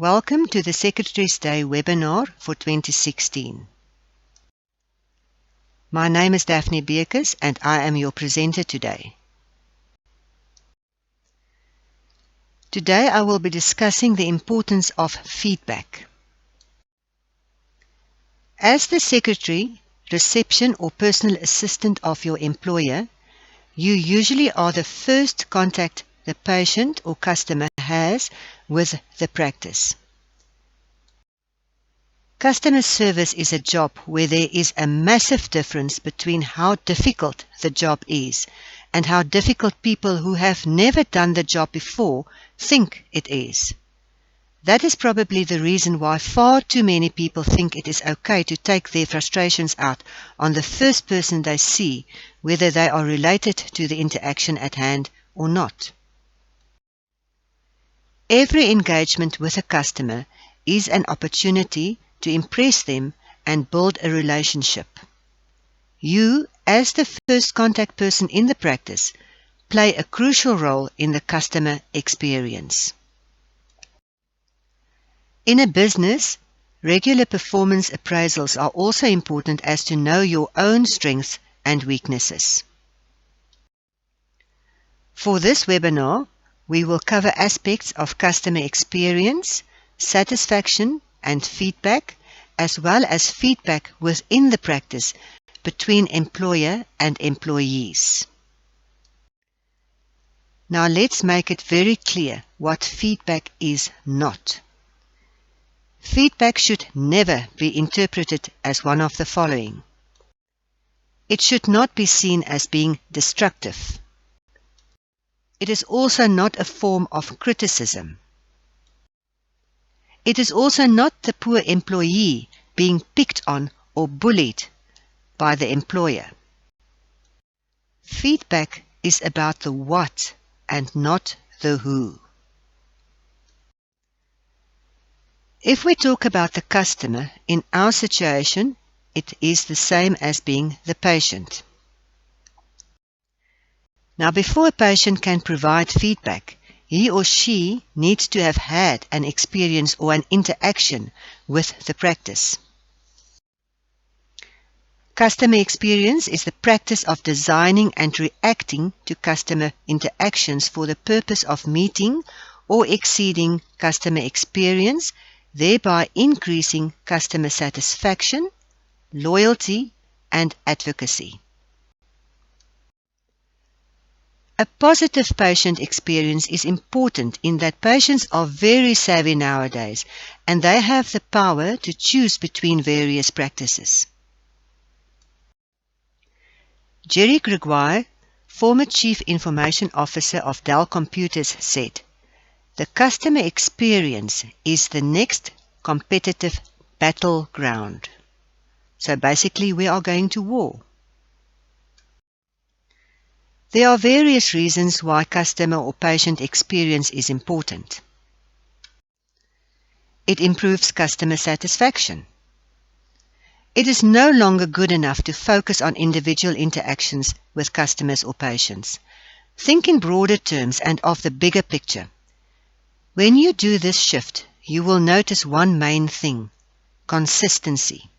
Welcome to the Secretary's Day webinar for 2016. My name is Daphne Beukes and I am your presenter today. Today I will be discussing the importance of feedback. As the Secretary, reception or personal assistant of your employer, you usually are the first contact the patient or customer has with the practice. Customer service is a job where there is a massive difference between how difficult the job is and how difficult people who have never done the job before think it is. That is probably the reason why far too many people think it is okay to take their frustrations out on the first person they see, whether they are related to the interaction at hand or not. Every engagement with a customer is an opportunity to impress them and build a relationship. You, as the first contact person in the practice, play a crucial role in the customer experience. In a business, regular performance appraisals are also important as to know your own strengths and weaknesses. For this webinar, we will cover aspects of customer experience, satisfaction, and feedback, as well as feedback within the practice between employer and employees. Now let's make it very clear what feedback is not. Feedback should never be interpreted as one of the following. It should not be seen as being destructive. It is also not a form of criticism. It is also not the poor employee being picked on or bullied by the employer. Feedback is about the what and not the who. If we talk about the customer, in our situation, it is the same as being the patient. Now, before a patient can provide feedback, he or she needs to have had an experience or an interaction with the practice. Customer experience is the practice of designing and reacting to customer interactions for the purpose of meeting or exceeding customer experience, thereby increasing customer satisfaction, loyalty, and advocacy. A positive patient experience is important in that patients are very savvy nowadays and they have the power to choose between various practices. Jerry Gregoire, former Chief Information Officer of Dell Computers, said, "The customer experience is the next competitive battleground." So basically we are going to war. There are various reasons why customer or patient experience is important. It improves customer satisfaction. It is no longer good enough to focus on individual interactions with customers or patients. Think in broader terms and of the bigger picture. When you do this shift, you will notice one main thing: consistency.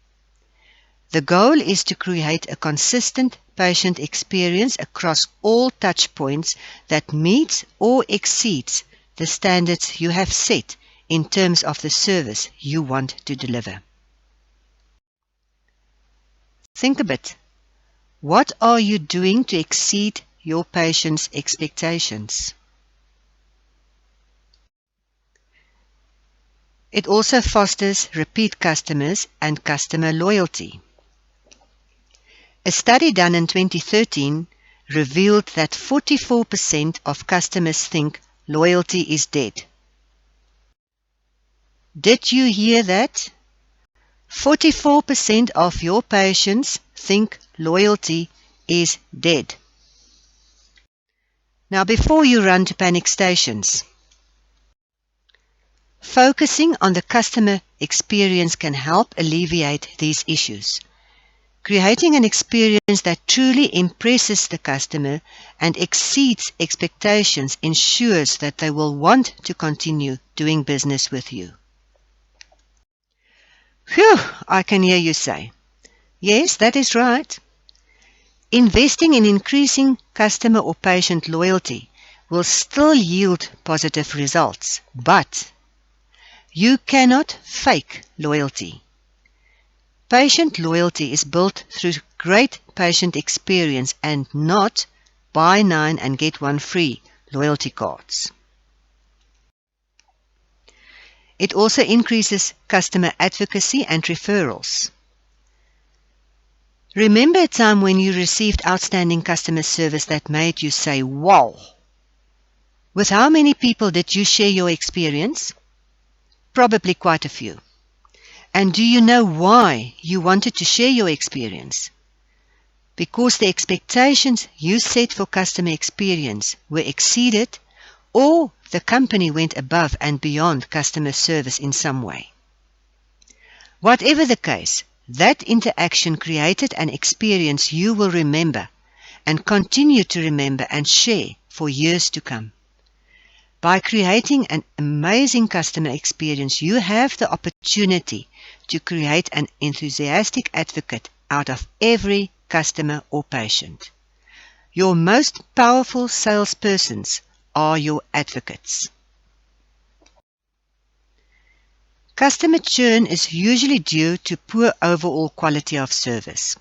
The goal is to create a consistent patient experience across all touch points that meets or exceeds the standards you have set in terms of the service you want to deliver. Think a bit. What are you doing to exceed your patient's expectations? It also fosters repeat customers and customer loyalty. A study done in 2013 revealed that 44% of customers think loyalty is dead. Did you hear that? 44% of your patients think loyalty is dead. Now, before you run to panic stations, focusing on the customer experience can help alleviate these issues. Creating an experience that truly impresses the customer and exceeds expectations ensures that they will want to continue doing business with you. Phew, I can hear you say. Yes, that is right. Investing in increasing customer or patient loyalty will still yield positive results, but you cannot fake loyalty. Patient loyalty is built through great patient experience and not buy 9 and get 1 free loyalty cards. It also increases customer advocacy and referrals. Remember a time when you received outstanding customer service that made you say, wow? With how many people did you share your experience? Probably quite a few. And do you know why you wanted to share your experience? Because the expectations you set for customer experience were exceeded, or the company went above and beyond customer service in some way. Whatever the case, that interaction created an experience you will remember and continue to remember and share for years to come. By creating an amazing customer experience, you have the opportunity to create an enthusiastic advocate out of every customer or patient. Your most powerful salespersons are your advocates. Customer churn is usually due to poor overall quality of service.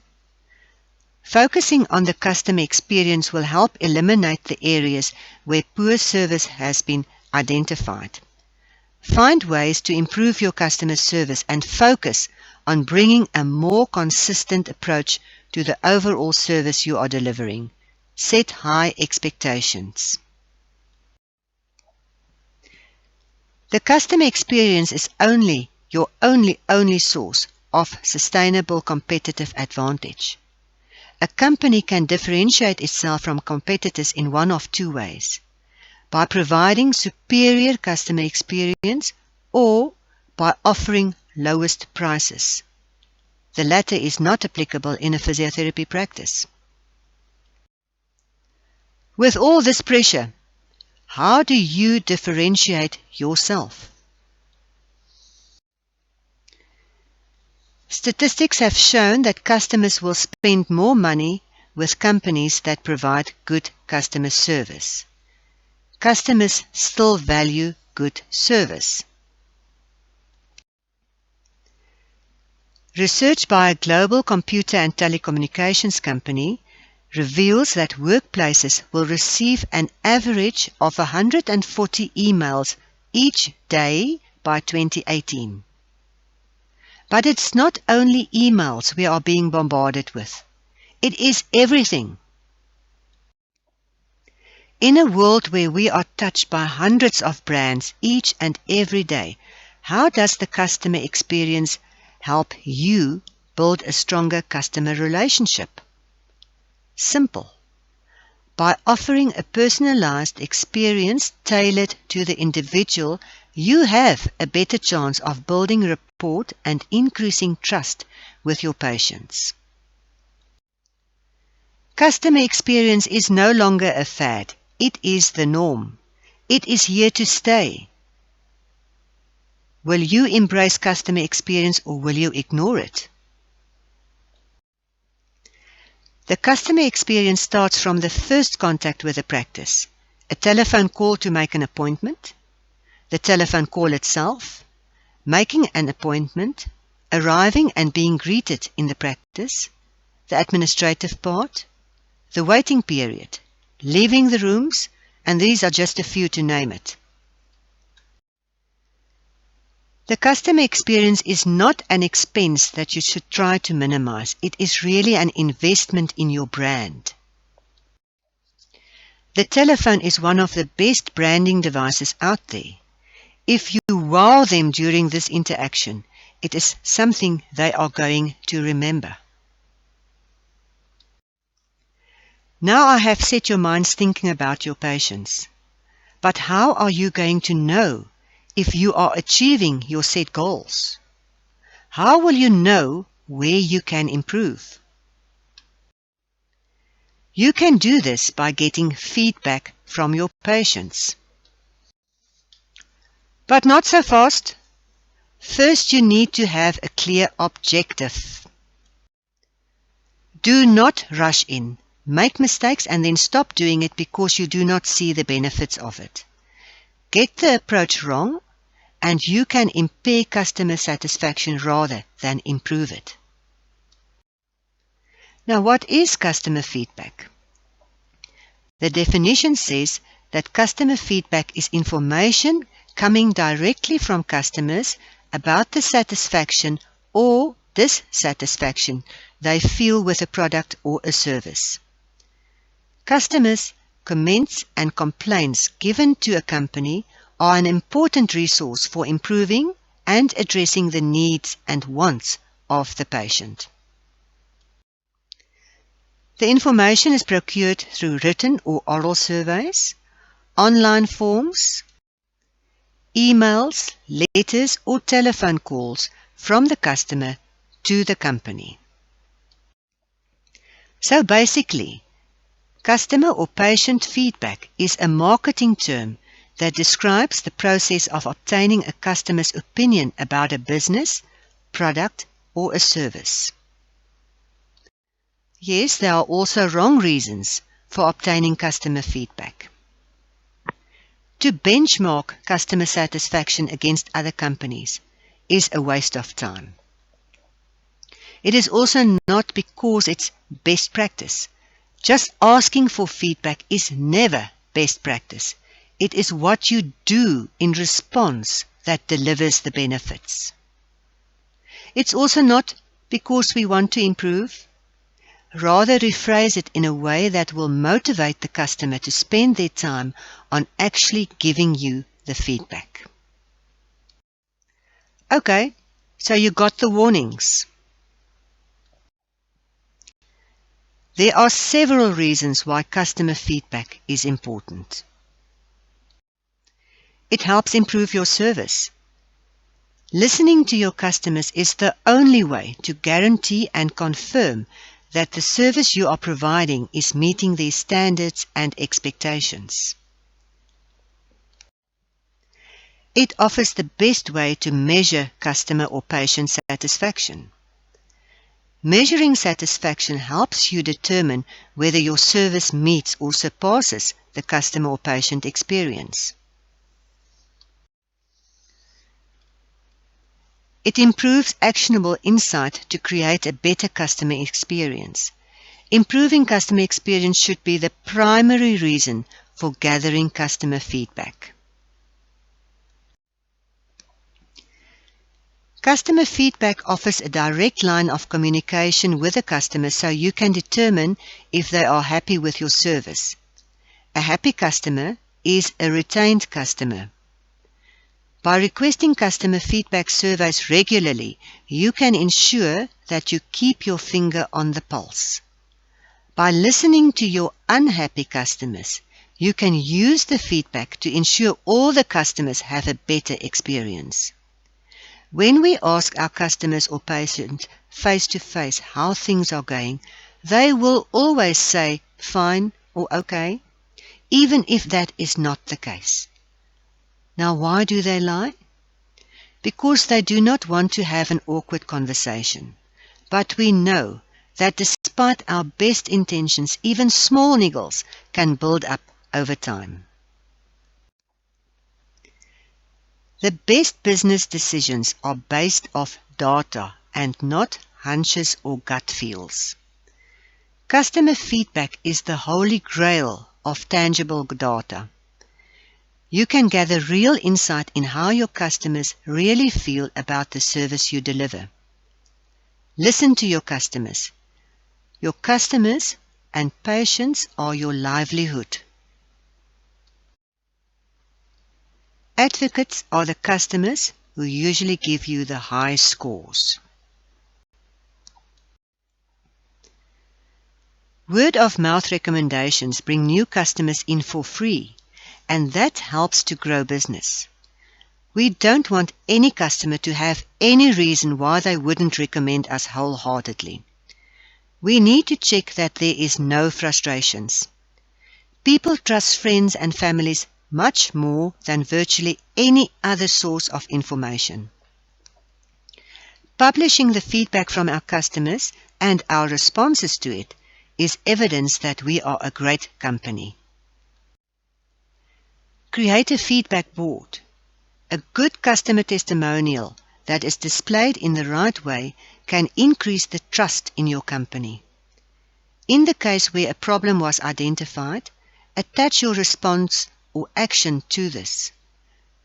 Focusing on the customer experience will help eliminate the areas where poor service has been identified. Find ways to improve your customer service and focus on bringing a more consistent approach to the overall service you are delivering. Set high expectations. The customer experience is your only source of sustainable competitive advantage. A company can differentiate itself from competitors in one of two ways: by providing superior customer experience or by offering lowest prices. The latter is not applicable in a physiotherapy practice. With all this pressure, how do you differentiate yourself? Statistics have shown that customers will spend more money with companies that provide good customer service. Customers still value good service. Research by a global computer and telecommunications company reveals that workplaces will receive an average of 140 emails each day by 2018. But it's not only emails we are being bombarded with. It is everything. In a world where we are touched by hundreds of brands each and every day, how does the customer experience help you build a stronger customer relationship? Simple. By offering a personalized experience tailored to the individual, you have a better chance of building rapport and increasing trust with your patients. Customer experience is no longer a fad. It is the norm. It is here to stay. Will you embrace customer experience or will you ignore it? The customer experience starts from the first contact with the practice: a telephone call to make an appointment, the telephone call itself, making an appointment, arriving and being greeted in the practice, the administrative part, the waiting period, leaving the rooms, and these are just a few to name it. The customer experience is not an expense that you should try to minimize. It is really an investment in your brand. The telephone is one of the best branding devices out there. If you wow them during this interaction, it is something they are going to remember. Now I have set your minds thinking about your patients. But how are you going to know if you are achieving your set goals? How will you know where you can improve? You can do this by getting feedback from your patients. But not so fast. First, you need to have a clear objective. Do not rush in. Make mistakes and then stop doing it because you do not see the benefits of it. Get the approach wrong, and you can impair customer satisfaction rather than improve it. Now, what is customer feedback? The definition says that customer feedback is information coming directly from customers about the satisfaction or dissatisfaction they feel with a product or a service. Customers' comments and complaints given to a company are an important resource for improving and addressing the needs and wants of the patient. The information is procured through written or oral surveys, online forms, emails, letters, or telephone calls from the customer to the company. So basically, customer or patient feedback is a marketing term that describes the process of obtaining a customer's opinion about a business, product, or a service. Yes, there are also wrong reasons for obtaining customer feedback. To benchmark customer satisfaction against other companies is a waste of time. It is also not because it's best practice. Just asking for feedback is never best practice. It is what you do in response that delivers the benefits. It's also not because we want to improve. Rather, rephrase it in a way that will motivate the customer to spend their time on actually giving you the feedback. Okay, so you got the warnings. There are several reasons why customer feedback is important. It helps improve your service. Listening to your customers is the only way to guarantee and confirm that the service you are providing is meeting their standards and expectations. It offers the best way to measure customer or patient satisfaction. Measuring satisfaction helps you determine whether your service meets or surpasses the customer or patient experience. It improves actionable insight to create a better customer experience. Improving customer experience should be the primary reason for gathering customer feedback. Customer feedback offers a direct line of communication with the customer so you can determine if they are happy with your service. A happy customer is a retained customer. By requesting customer feedback surveys regularly, you can ensure that you keep your finger on the pulse. By listening to your unhappy customers, you can use the feedback to ensure all the customers have a better experience. When we ask our customers or patients face-to-face how things are going, they will always say fine or okay, even if that is not the case. Now, why do they lie? Because they do not want to have an awkward conversation. But we know that despite our best intentions, even small niggles can build up over time. The best business decisions are based off data and not hunches or gut feels. Customer feedback is the holy grail of tangible data. You can gather real insight in how your customers really feel about the service you deliver. Listen to your customers. Your customers and patients are your livelihood. Advocates are the customers who usually give you the high scores. Word-of-mouth recommendations bring new customers in for free, and that helps to grow business. We don't want any customer to have any reason why they wouldn't recommend us wholeheartedly. We need to check that there is no frustrations. People trust friends and families much more than virtually any other source of information. Publishing the feedback from our customers and our responses to it is evidence that we are a great company. Create a feedback board. A good customer testimonial that is displayed in the right way can increase the trust in your company. In the case where a problem was identified, attach your response or action to this.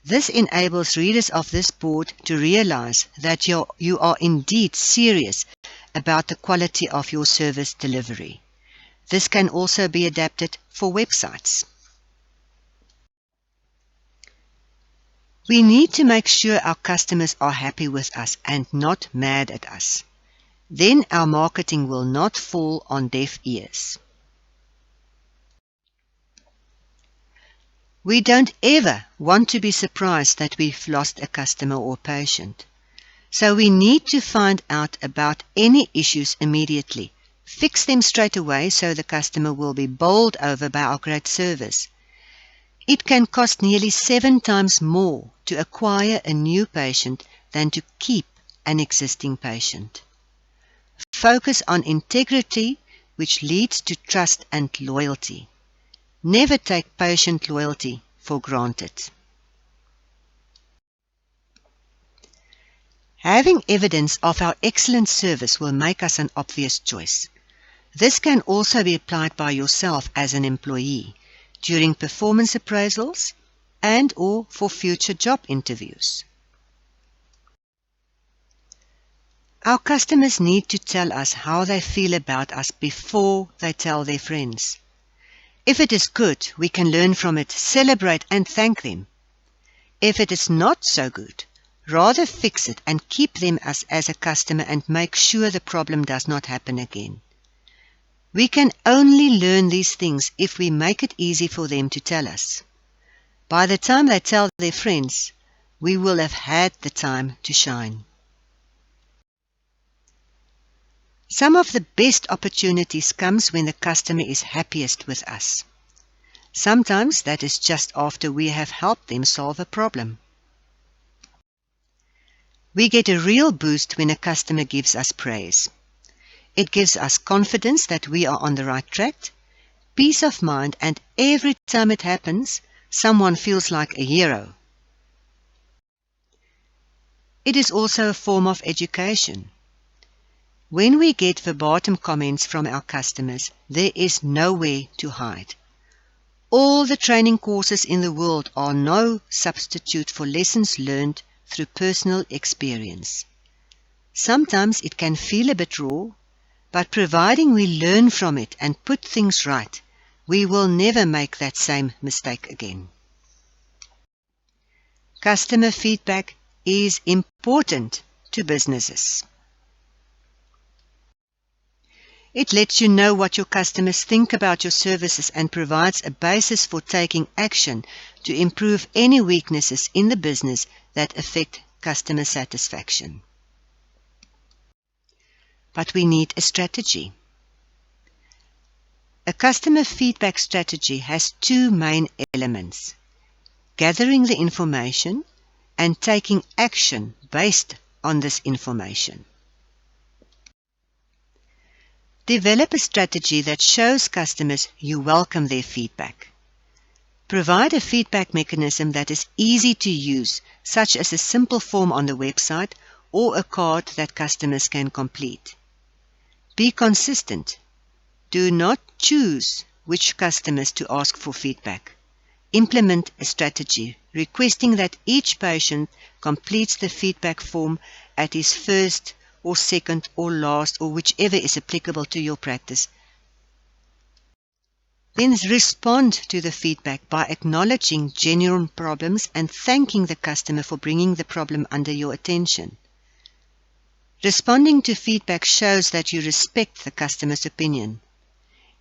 This enables readers of this board to realize that you are indeed serious about the quality of your service delivery. This can also be adapted for websites. We need to make sure our customers are happy with us and not mad at us. Then our marketing will not fall on deaf ears. We don't ever want to be surprised that we've lost a customer or patient. So we need to find out about any issues immediately. Fix them straight away so the customer will be bowled over by our great service. It can cost nearly 7 times more to acquire a new patient than to keep an existing patient. Focus on integrity, which leads to trust and loyalty. Never take patient loyalty for granted. Having evidence of our excellent service will make us an obvious choice. This can also be applied by yourself as an employee during performance appraisals and/or for future job interviews. Our customers need to tell us how they feel about us before they tell their friends. If it is good, we can learn from it, celebrate and thank them. If it is not so good, rather fix it and keep them as a customer and make sure the problem does not happen again. We can only learn these things if we make it easy for them to tell us. By the time they tell their friends, we will have had the time to shine. Some of the best opportunities comes when the customer is happiest with us. Sometimes that is just after we have helped them solve a problem. We get a real boost when a customer gives us praise. It gives us confidence that we are on the right track, peace of mind, and every time it happens, someone feels like a hero. It is also a form of education. When we get verbatim comments from our customers, there is nowhere to hide. All the training courses in the world are no substitute for lessons learned through personal experience. Sometimes it can feel a bit raw, but providing we learn from it and put things right, we will never make that same mistake again. Customer feedback is important to businesses. It lets you know what your customers think about your services and provides a basis for taking action to improve any weaknesses in the business that affect customer satisfaction. But we need a strategy. A customer feedback strategy has 2 main elements: gathering the information and taking action based on this information. Develop a strategy that shows customers you welcome their feedback. Provide a feedback mechanism that is easy to use, such as a simple form on the website or a card that customers can complete. Be consistent. Do not choose which customers to ask for feedback. Implement a strategy requesting that each patient completes the feedback form at his first or second or last, or whichever is applicable to your practice. Then respond to the feedback by acknowledging genuine problems and thanking the customer for bringing the problem under your attention. Responding to feedback shows that you respect the customer's opinion.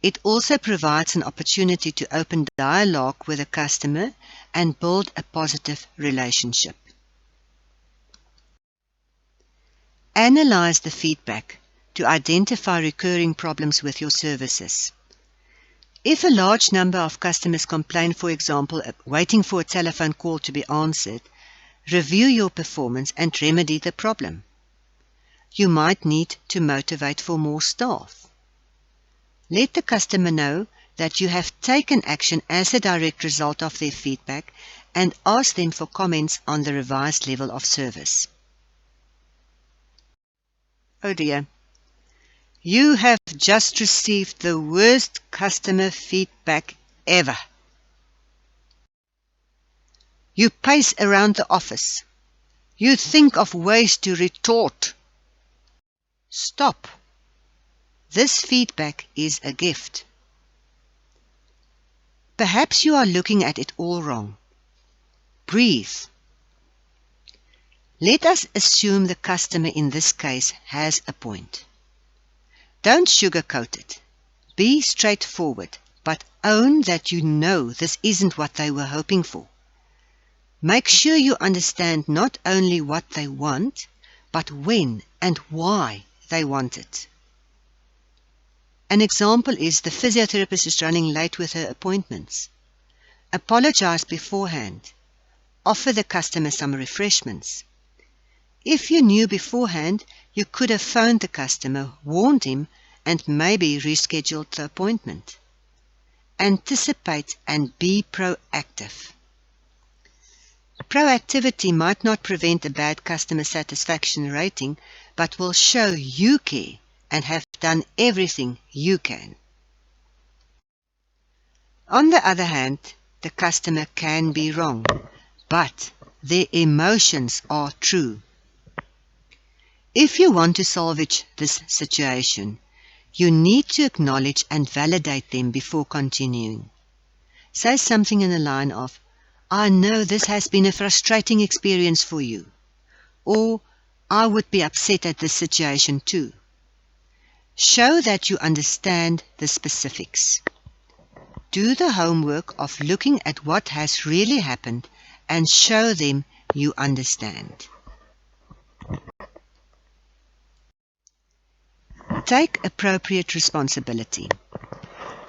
It also provides an opportunity to open dialogue with the customer and build a positive relationship. Analyze the feedback to identify recurring problems with your services. If a large number of customers complain, for example, waiting for a telephone call to be answered, review your performance and remedy the problem. you might need to motivate for more staff. Let the customer know that you have taken action as a direct result of their feedback and ask them for comments on the revised level of service. Oh dear. You have just received the worst customer feedback ever. You pace around the office. You think of ways to retort. Stop. This feedback is a gift. Perhaps you are looking at it all wrong. Breathe. Let us assume the customer in this case has a point. Don't sugarcoat it. Be straightforward, but own that you know this isn't what they were hoping for. Make sure you understand not only what they want, but when and why they want it. An example is the physiotherapist is running late with her appointments. Apologize beforehand. Offer the customer some refreshments. If you knew beforehand, you could have phoned the customer, warned him, and maybe rescheduled the appointment. Anticipate and be proactive. Proactivity might not prevent a bad customer satisfaction rating, but will show you care and have done everything you can. On the other hand, the customer can be wrong, but their emotions are true. If you want to salvage this situation, you need to acknowledge and validate them before continuing. Say something in the line of, "I know this has been a frustrating experience for you," or "I would be upset at this situation too." Show that you understand the specifics. Do the homework of looking at what has really happened and show them you understand. Take appropriate responsibility.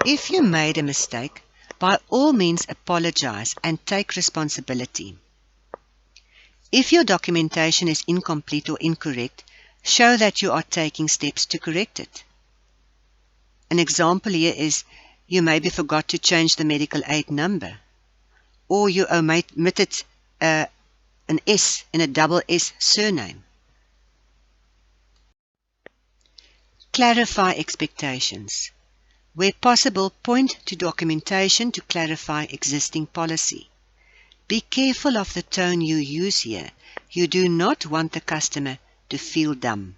If you made a mistake, by all means apologize and take responsibility. If your documentation is incomplete or incorrect, show that you are taking steps to correct it. An example here is you maybe forgot to change the medical aid number, or you omitted an S in a double S surname. Clarify expectations. Where possible, point to documentation to clarify existing policy. Be careful of the tone you use here. You do not want the customer to feel dumb.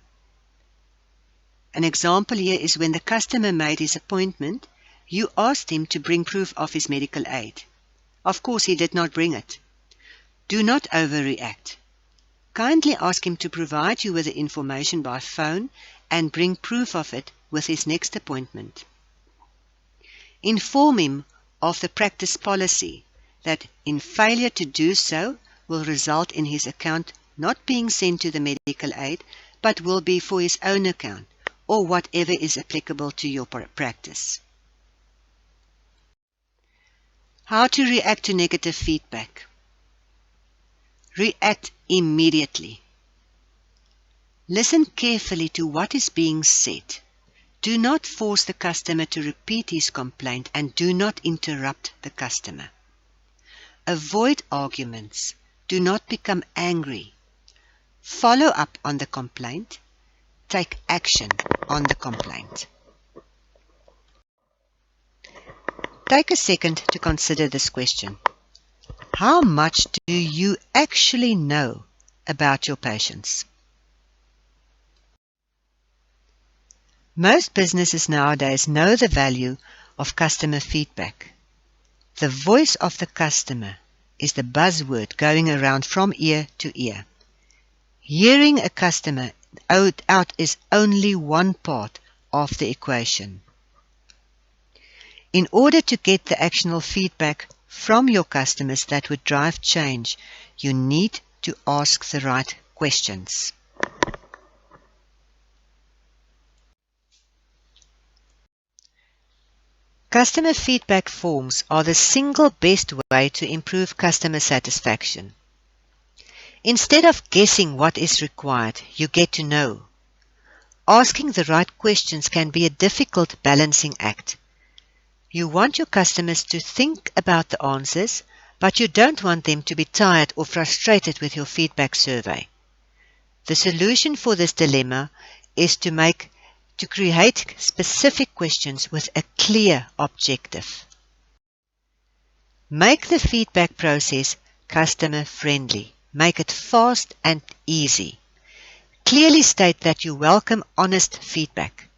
An example here is when the customer made his appointment, you asked him to bring proof of his medical aid. Of course, he did not bring it. Do not overreact. Kindly ask him to provide you with the information by phone and bring proof of it with his next appointment. Inform him of the practice policy that in failure to do so will result in his account not being sent to the medical aid, but will be for his own account or whatever is applicable to your practice. How to react to negative feedback. React immediately. Listen carefully to what is being said. Do not force the customer to repeat his complaint and do not interrupt the customer. Avoid arguments. Do not become angry. Follow up on the complaint. Take action on the complaint. Take a second to consider this question. How much do you actually know about your patients? Most businesses nowadays know the value of customer feedback. The voice of the customer is the buzzword going around from ear to ear. Hearing a customer out is only one part of the equation. In order to get the actionable feedback from your customers that would drive change, you need to ask the right questions. Customer feedback forms are the single best way to improve customer satisfaction. Instead of guessing what is required, you get to know. asking the right questions can be a difficult balancing act. You want your customers to think about the answers, but you don't want them to be tired or frustrated with your feedback survey. The solution for this dilemma is to create specific questions with a clear objective. Make the feedback process customer friendly. Make it fast and easy. Clearly state that you welcome honest feedback.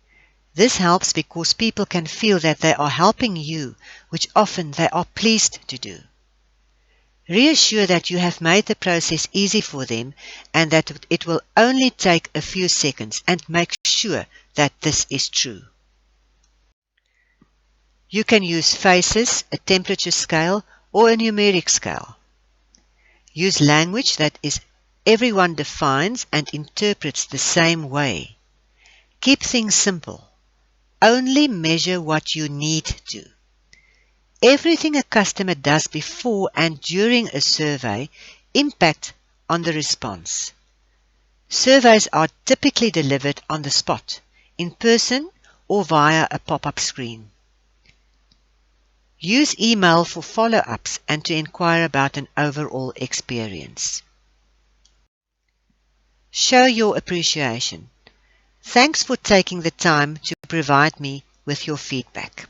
This helps because people can feel that they are helping you, which often they are pleased to do. Reassure that you have made the process easy for them and that it will only take a few seconds, and make sure that this is true. You can use faces, a temperature scale, or a numeric scale. Use language that everyone defines and interprets the same way. Keep things simple. Only measure what you need to. Everything a customer does before and during a survey impacts on the response. Surveys are typically delivered on the spot, in person, or via a pop-up screen. Use email for follow-ups and to inquire about an overall experience. Show your appreciation. Thanks for taking the time to provide me with your feedback.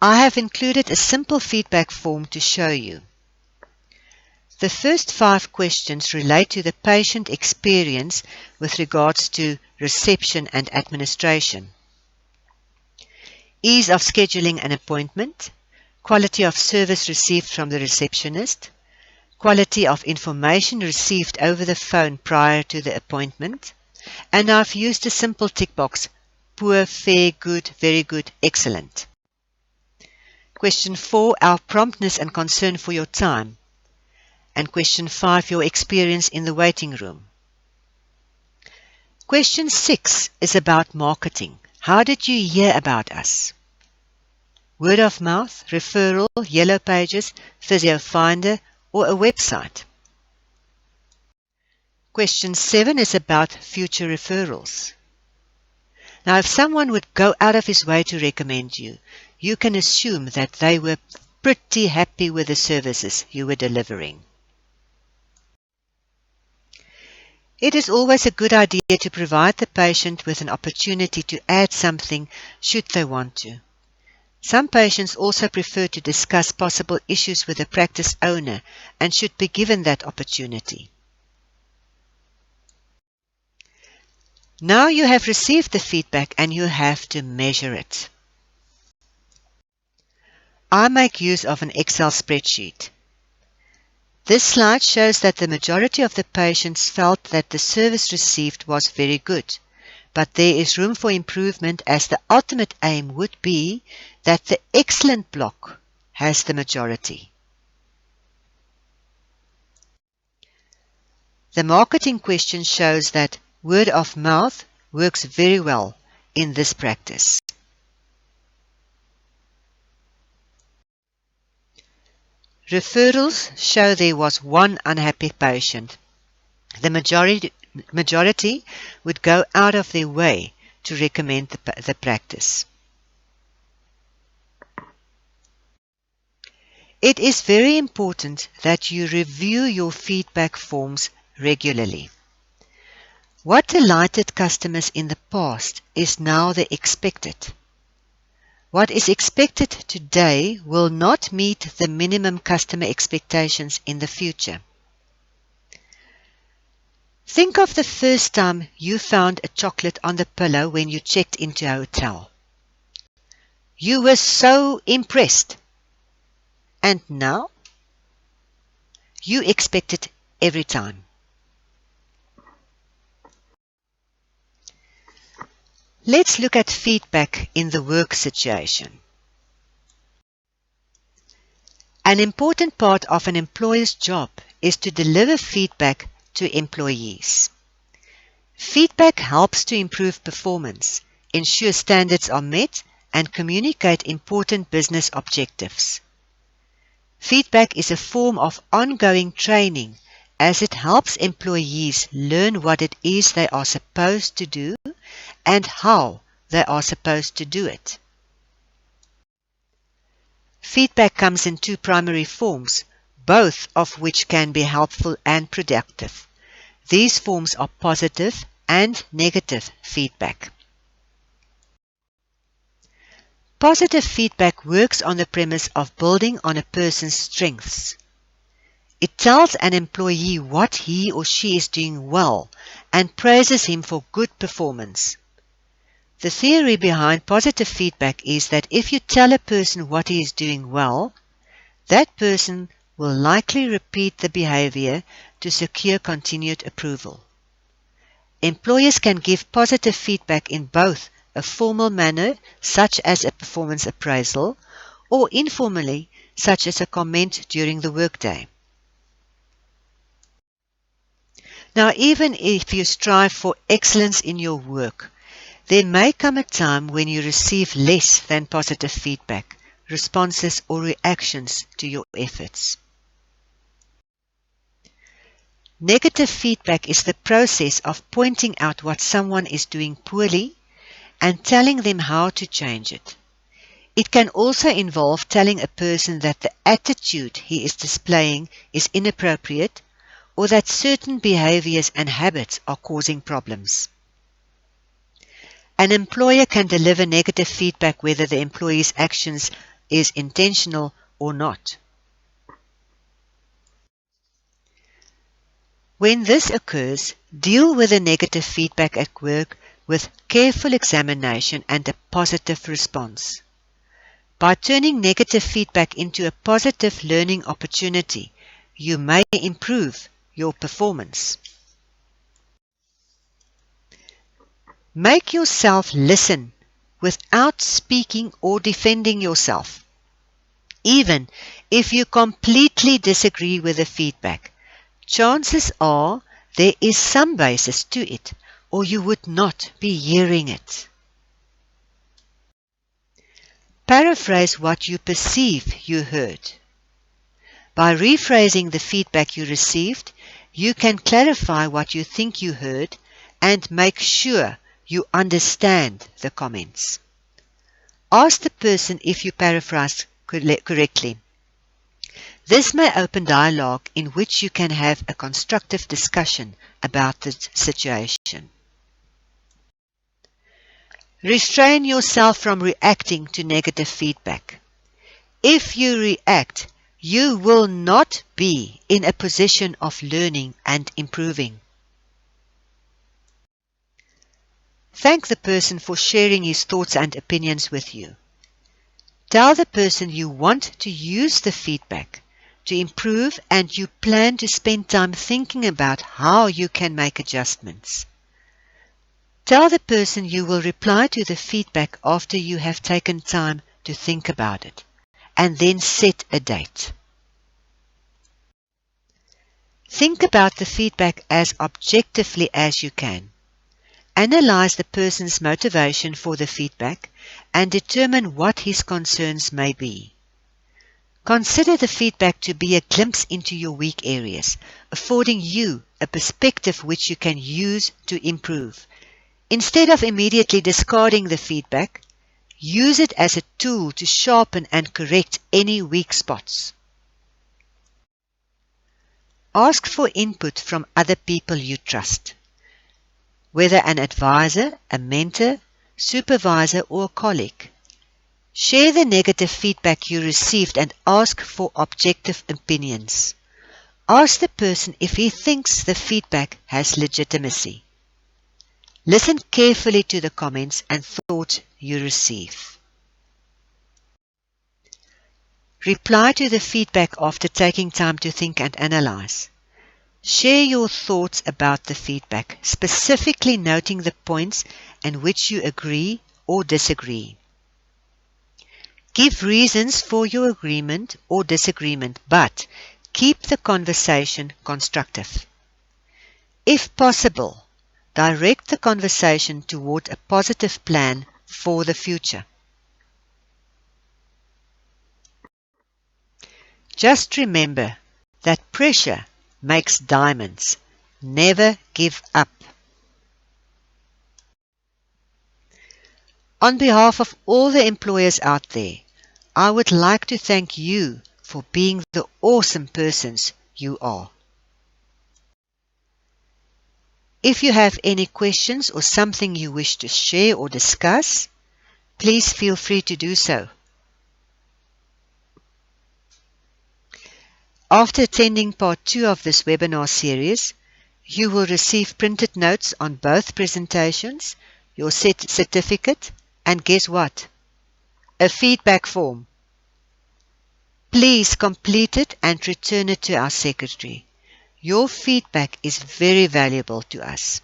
I have included a simple feedback form to show you. The first 5 questions relate to the patient experience with regards to reception and administration. Ease of scheduling an appointment, quality of service received from the receptionist, quality of information received over the phone prior to the appointment, and I've used a simple tick box: poor, fair, good, very good, excellent. Question 4, our promptness and concern for your time. And question 5, your experience in the waiting room. Question 6 is about marketing. How did you hear about us? Word of mouth, referral, yellow pages, Physio Finder, or a website. Question 7 is about future referrals. Now, if someone would go out of his way to recommend you, you can assume that they were pretty happy with the services you were delivering. It is always a good idea to provide the patient with an opportunity to add something should they want to. Some patients also prefer to discuss possible issues with the practice owner and should be given that opportunity. Now you have received the feedback and you have to measure it. I make use of an Excel spreadsheet. This slide shows that the majority of the patients felt that the service received was very good, but there is room for improvement, as the ultimate aim would be that the excellent block has the majority. The marketing question shows that word of mouth works very well in this practice. Referrals show there was one unhappy patient. The majority would go out of their way to recommend the practice. It is very important that you review your feedback forms regularly. What delighted customers in the past is now the expected. What is expected today will not meet the minimum customer expectations in the future. Think of the first time you found a chocolate on the pillow when you checked into a hotel. You were so impressed. And now? You expect it every time. Let's look at feedback in the work situation. An important part of an employer's job is to deliver feedback to employees. Feedback helps to improve performance, ensure standards are met, and communicate important business objectives. Feedback is a form of ongoing training as it helps employees learn what it is they are supposed to do and how they are supposed to do it. Feedback comes in two primary forms, both of which can be helpful and productive. These forms are positive and negative feedback. Positive feedback works on the premise of building on a person's strengths. It tells an employee what he or she is doing well and praises him for good performance. The theory behind positive feedback is that if you tell a person what he is doing well, that person will likely repeat the behavior to secure continued approval. Employers can give positive feedback in both a formal manner, such as a performance appraisal, or informally, such as a comment during the workday. Now, even if you strive for excellence in your work, there may come a time when you receive less than positive feedback, responses or reactions to your efforts. Negative feedback is the process of pointing out what someone is doing poorly and telling them how to change it. It can also involve telling a person that the attitude he is displaying is inappropriate or that certain behaviors and habits are causing problems. An employer can deliver negative feedback whether the employee's actions is intentional or not. When this occurs, deal with the negative feedback at work with careful examination and a positive response. By turning negative feedback into a positive learning opportunity, you may improve your performance. Make yourself listen without speaking or defending yourself. Even if you completely disagree with the feedback, chances are there is some basis to it, or you would not be hearing it. Paraphrase what you perceive you heard. By rephrasing the feedback you received, you can clarify what you think you heard and make sure you understand the comments. Ask the person if you paraphrased correctly. This may open dialogue in which you can have a constructive discussion about the situation. Restrain yourself from reacting to negative feedback. If you react, you will not be in a position of learning and improving. Thank the person for sharing his thoughts and opinions with you. Tell the person you want to use the feedback to improve and you plan to spend time thinking about how you can make adjustments. Tell the person you will reply to the feedback after you have taken time to think about it, and then set a date. Think about the feedback as objectively as you can. Analyze the person's motivation for the feedback and determine what his concerns may be. Consider the feedback to be a glimpse into your weak areas, affording you a perspective which you can use to improve. Instead of immediately discarding the feedback, use it as a tool to sharpen and correct any weak spots. Ask for input from other people you trust. Whether an advisor, a mentor, supervisor, or a colleague. Share the negative feedback you received and ask for objective opinions. Ask the person if he thinks the feedback has legitimacy. Listen carefully to the comments and thoughts you receive. Reply to the feedback after taking time to think and analyze. Share your thoughts about the feedback, specifically noting the points in which you agree or disagree. Give reasons for your agreement or disagreement, but keep the conversation constructive. If possible, direct the conversation toward a positive plan for the future. Just remember that pressure makes diamonds. Never give up. On behalf of all the employers out there, I would like to thank you for being the awesome persons you are. If you have any questions or something you wish to share or discuss, please feel free to do so. After attending part 2 of this webinar series, you will receive printed notes on both presentations, your certificate, and guess what? A feedback form. Please complete it and return it to our secretary. Your feedback is very valuable to us.